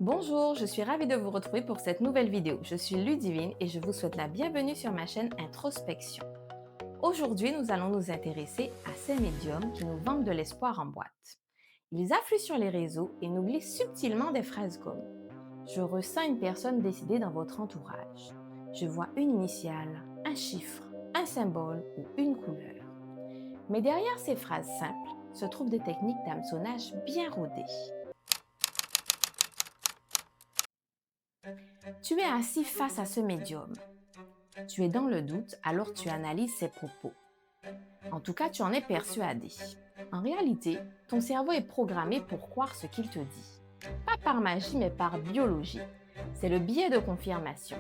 Bonjour, je suis ravie de vous retrouver pour cette nouvelle vidéo. Je suis Ludivine et je vous souhaite la bienvenue sur ma chaîne Introspection. Aujourd'hui, nous allons nous intéresser à ces médiums qui nous vendent de l'espoir en boîte. Ils affluent sur les réseaux et nous glissent subtilement des phrases comme « Je ressens une personne décédée dans votre entourage. Je vois une initiale, un chiffre, un symbole ou une couleur. » Mais derrière ces phrases simples se trouvent des techniques d'hameçonnage bien rodées. Tu es assis face à ce médium. Tu es dans le doute, alors tu analyses ses propos. En tout cas, tu en es persuadé. En réalité, ton cerveau est programmé pour croire ce qu'il te dit. Pas par magie, mais par biologie. C'est le biais de confirmation.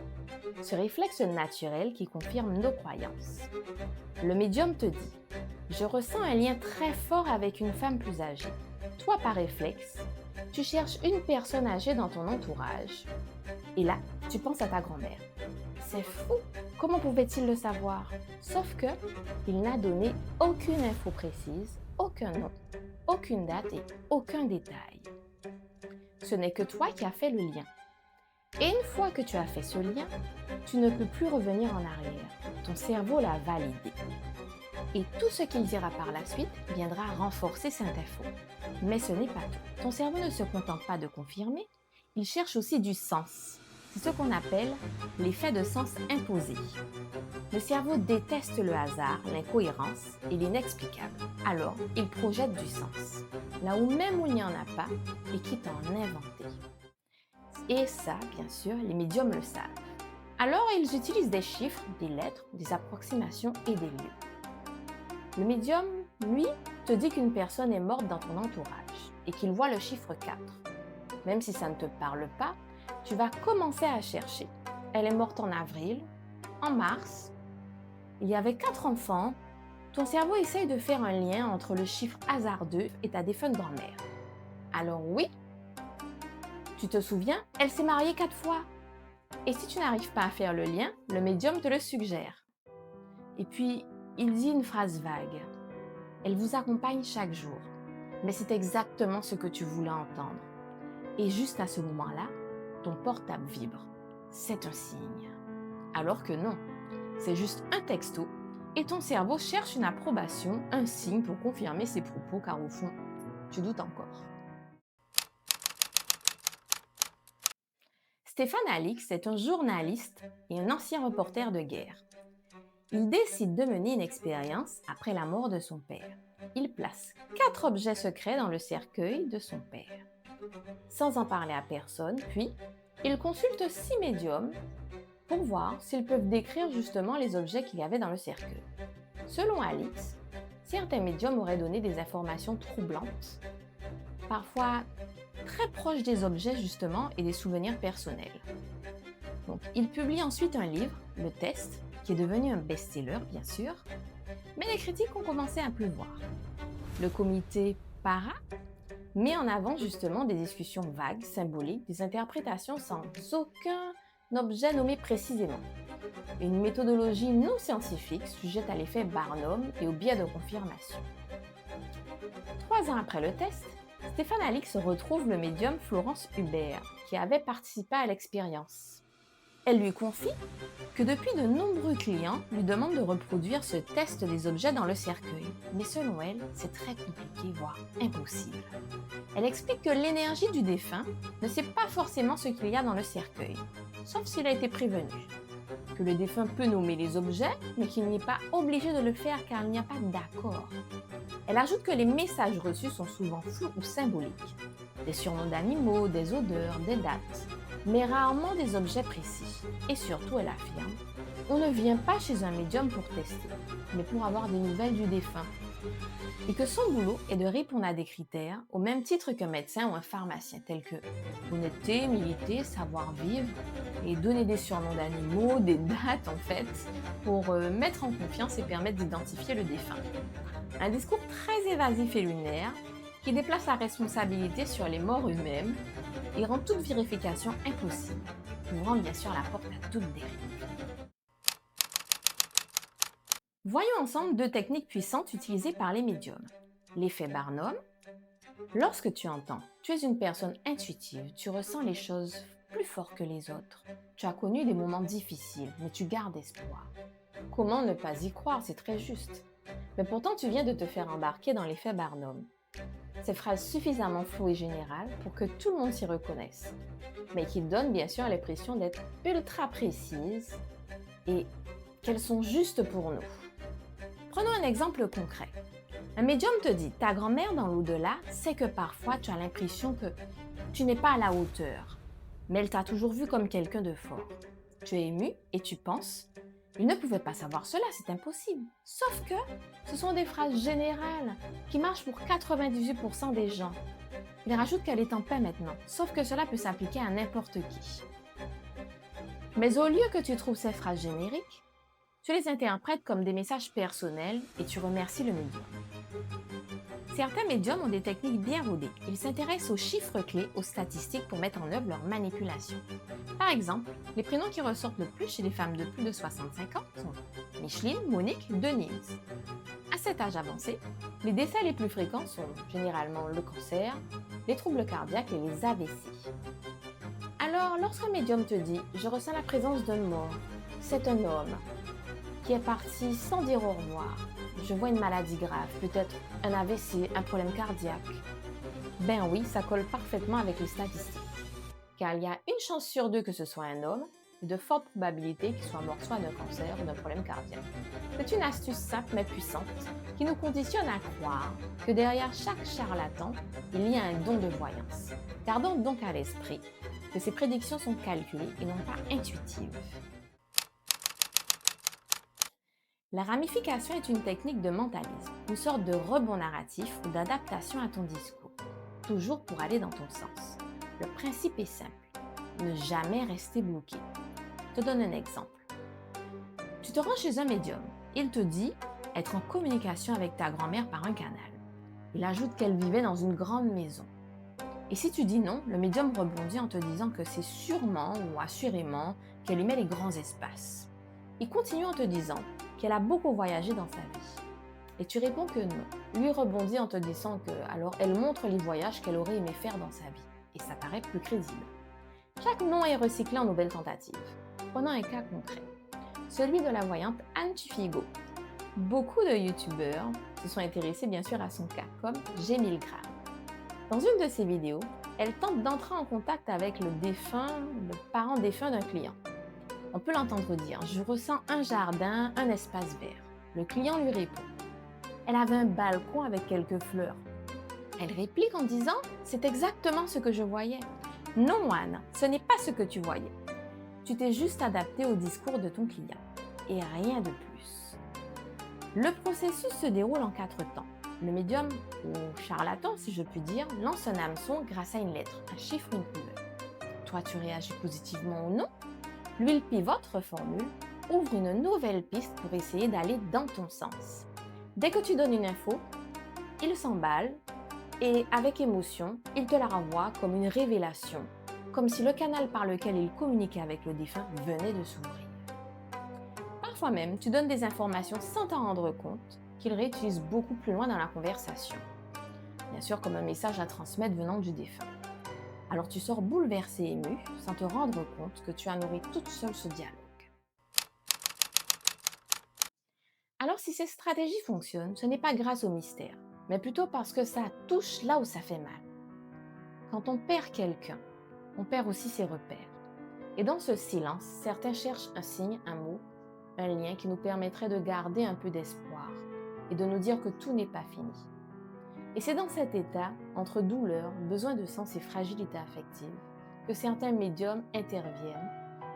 Ce réflexe naturel qui confirme nos croyances. Le médium te dit « Je ressens un lien très fort avec une femme plus âgée. » Toi, par réflexe, tu cherches une personne âgée dans ton entourage. Et là, tu penses à ta grand-mère. C'est fou! Comment pouvait-il le savoir? Sauf que il n'a donné aucune info précise, aucun nom, aucune date et aucun détail. Ce n'est que toi qui as fait le lien. Et une fois que tu as fait ce lien, tu ne peux plus revenir en arrière. Ton cerveau l'a validé. Et tout ce qu'il dira par la suite viendra renforcer cette info. Mais ce n'est pas tout. Ton cerveau ne se contente pas de confirmer, il cherche aussi du sens. C'est ce qu'on appelle l'effet de sens imposé. Le cerveau déteste le hasard, l'incohérence et l'inexplicable. Alors, il projette du sens, là où même où il n'y en a pas et quitte à en inventer. Et ça, bien sûr, les médiums le savent. Alors, ils utilisent des chiffres, des lettres, des approximations et des lieux. Le médium, lui, te dit qu'une personne est morte dans ton entourage et qu'il voit le chiffre 4. Même si ça ne te parle pas, tu vas commencer à chercher. Elle est morte en avril, en mars, il y avait 4 enfants. Ton cerveau essaye de faire un lien entre le chiffre hasardeux et ta défunte grand-mère. Alors oui, tu te souviens, elle s'est mariée 4 fois. Et si tu n'arrives pas à faire le lien, le médium te le suggère. Et puis, il dit une phrase vague. Elle vous accompagne chaque jour. Mais c'est exactement ce que tu voulais entendre. Et juste à ce moment-là, ton portable vibre. C'est un signe. Alors que non, c'est juste un texto et ton cerveau cherche une approbation, un signe pour confirmer ses propos car au fond, tu doutes encore. Stéphane Alix est un journaliste et un ancien reporter de guerre. Il décide de mener une expérience après la mort de son père. Il place 4 objets secrets dans le cercueil de son père. Sans en parler à personne, puis il consulte 6 médiums pour voir s'ils peuvent décrire justement les objets qu'il y avait dans le cercueil. Selon Alix, certains médiums auraient donné des informations troublantes, parfois très proches des objets justement et des souvenirs personnels. Donc, il publie ensuite un livre, Le Test, qui est devenu un best-seller bien sûr, mais les critiques ont commencé à pleuvoir. Le comité Para met en avant justement des discussions vagues, symboliques, des interprétations sans aucun objet nommé précisément. Une méthodologie non scientifique sujette à l'effet Barnum et au biais de confirmation. 3 ans après le test, Stéphane Alix retrouve le médium Florence Hubert, qui avait participé à l'expérience. Elle lui confie que depuis de nombreux clients lui demandent de reproduire ce test des objets dans le cercueil. Mais selon elle, c'est très compliqué, voire impossible. Elle explique que l'énergie du défunt ne sait pas forcément ce qu'il y a dans le cercueil, sauf s'il a été prévenu. Que le défunt peut nommer les objets, mais qu'il n'est pas obligé de le faire car il n'y a pas d'accord. Elle ajoute que les messages reçus sont souvent flous ou symboliques. Des surnoms d'animaux, des odeurs, des dates, mais rarement des objets précis. Et surtout, elle affirme, on ne vient pas chez un médium pour tester, mais pour avoir des nouvelles du défunt. Et que son boulot est de répondre à des critères au même titre qu'un médecin ou un pharmacien, tels que honnêteté, humilité, savoir-vivre, et donner des surnoms d'animaux, des dates en fait, pour mettre en confiance et permettre d'identifier le défunt. Un discours très évasif et lunaire qui déplace la responsabilité sur les morts eux-mêmes et rend toute vérification impossible, ouvrant bien sûr la porte à toute dérive. Voyons ensemble 2 techniques puissantes utilisées par les médiums. L'effet Barnum Lorsque tu entends, tu es une personne intuitive, tu ressens les choses plus fort que les autres. Tu as connu des moments difficiles, mais tu gardes espoir. Comment ne pas y croire, c'est très juste. Mais pourtant, tu viens de te faire embarquer dans l'effet Barnum. Ces phrases suffisamment floues et générales pour que tout le monde s'y reconnaisse, mais qui donnent bien sûr l'impression d'être ultra précises et qu'elles sont justes pour nous. Prenons un exemple concret. Un médium te dit, ta grand-mère dans l'au-delà sait que parfois tu as l'impression que tu n'es pas à la hauteur, mais elle t'a toujours vu comme quelqu'un de fort. Tu es ému et tu penses, il ne pouvait pas savoir cela, c'est impossible. Sauf que ce sont des phrases générales qui marchent pour 98% des gens. Il rajoute qu'elle est en paix maintenant, sauf que cela peut s'appliquer à n'importe qui. Mais au lieu que tu trouves ces phrases génériques, tu les interprètes comme des messages personnels et tu remercies le médium. Certains médiums ont des techniques bien rodées. Ils s'intéressent aux chiffres clés, aux statistiques pour mettre en œuvre leur manipulation. Par exemple, les prénoms qui ressortent le plus chez les femmes de plus de 65 ans sont Micheline, Monique, Denise. À cet âge avancé, les décès les plus fréquents sont généralement le cancer, les troubles cardiaques et les AVC. Alors, lorsqu'un médium te dit « Je ressens la présence d'un mort », c'est un homme qui est parti sans dire au revoir. Je vois une maladie grave, peut-être un AVC, un problème cardiaque. Ben oui, ça colle parfaitement avec les statistiques. Car il y a une chance sur deux que ce soit un homme, et de fortes probabilités qu'il soit mort soit d'un cancer ou d'un problème cardiaque. C'est une astuce simple mais puissante qui nous conditionne à croire que derrière chaque charlatan, il y a un don de voyance. Gardons donc à l'esprit que ces prédictions sont calculées et non pas intuitives. La ramification est une technique de mentalisme, une sorte de rebond narratif ou d'adaptation à ton discours, toujours pour aller dans ton sens. Le principe est simple, ne jamais rester bloqué. Je te donne un exemple. Tu te rends chez un médium, il te dit être en communication avec ta grand-mère par un canal. Il ajoute qu'elle vivait dans une grande maison. Et si tu dis non, le médium rebondit en te disant que c'est sûrement ou assurément qu'elle aimait les grands espaces. Il continue en te disant qu'elle a beaucoup voyagé dans sa vie. Et tu réponds que non. Lui rebondit en te disant que alors elle montre les voyages qu'elle aurait aimé faire dans sa vie. Et ça paraît plus crédible. Chaque nom est recyclé en nouvelles tentatives. Prenons un cas concret. Celui de la voyante Anne Tufigo. Beaucoup de youtubeurs se sont intéressés bien sûr à son cas, comme G1000 Gram. Dans une de ses vidéos, elle tente d'entrer en contact avec le parent défunt d'un client. On peut l'entendre dire « Je ressens un jardin, un espace vert ». Le client lui répond « Elle avait un balcon avec quelques fleurs ». Elle réplique en disant « C'est exactement ce que je voyais ». Non, Anne, ce n'est pas ce que tu voyais. Tu t'es juste adapté au discours de ton client. Et rien de plus. Le processus se déroule en 4 temps. Le médium, ou charlatan si je puis dire, lance un hameçon grâce à une lettre, un chiffre ou une couleur. Toi, tu réagis positivement ou non. Lui, il pivote, reformule, ouvre une nouvelle piste pour essayer d'aller dans ton sens. Dès que tu donnes une info, il s'emballe et, avec émotion, il te la renvoie comme une révélation, comme si le canal par lequel il communiquait avec le défunt venait de s'ouvrir. Parfois même, tu donnes des informations sans t'en rendre compte, qu'il réutilise beaucoup plus loin dans la conversation. Bien sûr, comme un message à transmettre venant du défunt. Alors tu sors bouleversé et ému, sans te rendre compte que tu as nourri toute seule ce dialogue. Alors si ces stratégies fonctionnent, ce n'est pas grâce au mystère, mais plutôt parce que ça touche là où ça fait mal. Quand on perd quelqu'un, on perd aussi ses repères. Et dans ce silence, certains cherchent un signe, un mot, un lien qui nous permettrait de garder un peu d'espoir et de nous dire que tout n'est pas fini. Et c'est dans cet état, entre douleur, besoin de sens et fragilité affective, que certains médiums interviennent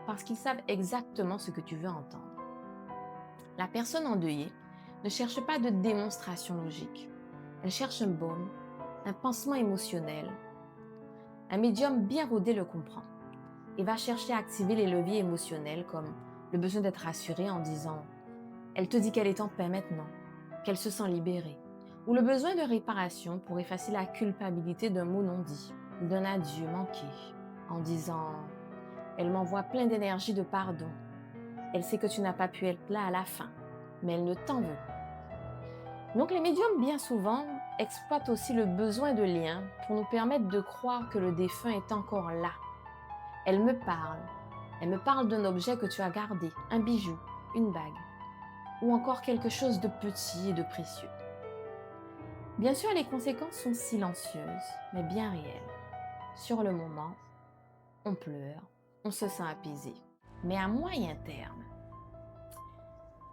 parce qu'ils savent exactement ce que tu veux entendre. La personne endeuillée ne cherche pas de démonstration logique. Elle cherche un baume, un pansement émotionnel. Un médium bien rodé le comprend et va chercher à activer les leviers émotionnels comme le besoin d'être rassurée en disant « Elle te dit qu'elle est en paix maintenant, qu'elle se sent libérée » ou le besoin de réparation pour effacer la culpabilité d'un mot non dit ou d'un adieu manqué en disant « Elle m'envoie plein d'énergie de pardon. Elle sait que tu n'as pas pu être là à la fin, mais elle ne t'en veut pas. » Donc les médiums, bien souvent, exploite aussi le besoin de lien pour nous permettre de croire que le défunt est encore là. Elle me parle. Elle me parle d'un objet que tu as gardé, un bijou, une bague, ou encore quelque chose de petit et de précieux. Bien sûr, les conséquences sont silencieuses, mais bien réelles. Sur le moment, on pleure, on se sent apaisé. Mais à moyen terme,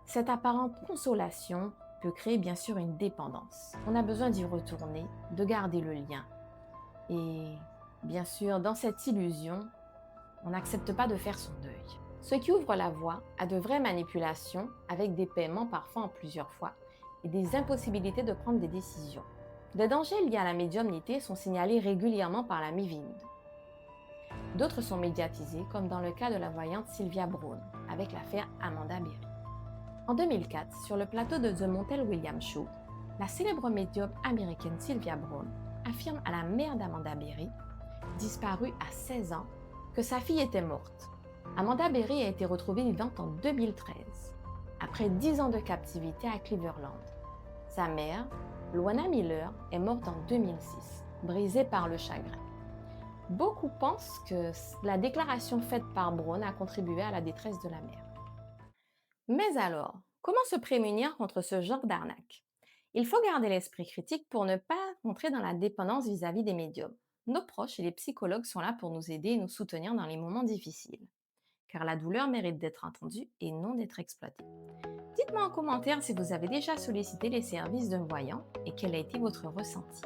cette apparente consolation peut créer bien sûr une dépendance. On a besoin d'y retourner, de garder le lien. Et bien sûr, dans cette illusion, on n'accepte pas de faire son deuil. Ce qui ouvre la voie à de vraies manipulations avec des paiements parfois en plusieurs fois et des impossibilités de prendre des décisions. Des dangers liés à la médiumnité sont signalés régulièrement par la MIVID. D'autres sont médiatisés, comme dans le cas de la voyante Sylvia Browne, avec l'affaire Amanda Berry. En 2004, sur le plateau de The Montel Williams Show, la célèbre médium américaine Sylvia Browne affirme à la mère d'Amanda Berry, disparue à 16 ans, que sa fille était morte. Amanda Berry a été retrouvée vivante en 2013, après 10 ans de captivité à Cleveland. Sa mère, Luana Miller, est morte en 2006, brisée par le chagrin. Beaucoup pensent que la déclaration faite par Browne a contribué à la détresse de la mère. Mais alors, comment se prémunir contre ce genre d'arnaque? Il faut garder l'esprit critique pour ne pas entrer dans la dépendance vis-à-vis des médiums. Nos proches et les psychologues sont là pour nous aider et nous soutenir dans les moments difficiles. Car la douleur mérite d'être entendue et non d'être exploitée. Dites-moi en commentaire si vous avez déjà sollicité les services d'un voyant et quel a été votre ressenti.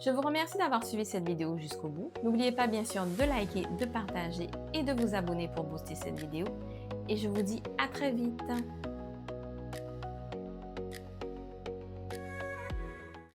Je vous remercie d'avoir suivi cette vidéo jusqu'au bout. N'oubliez pas bien sûr de liker, de partager et de vous abonner pour booster cette vidéo. Et je vous dis à très vite.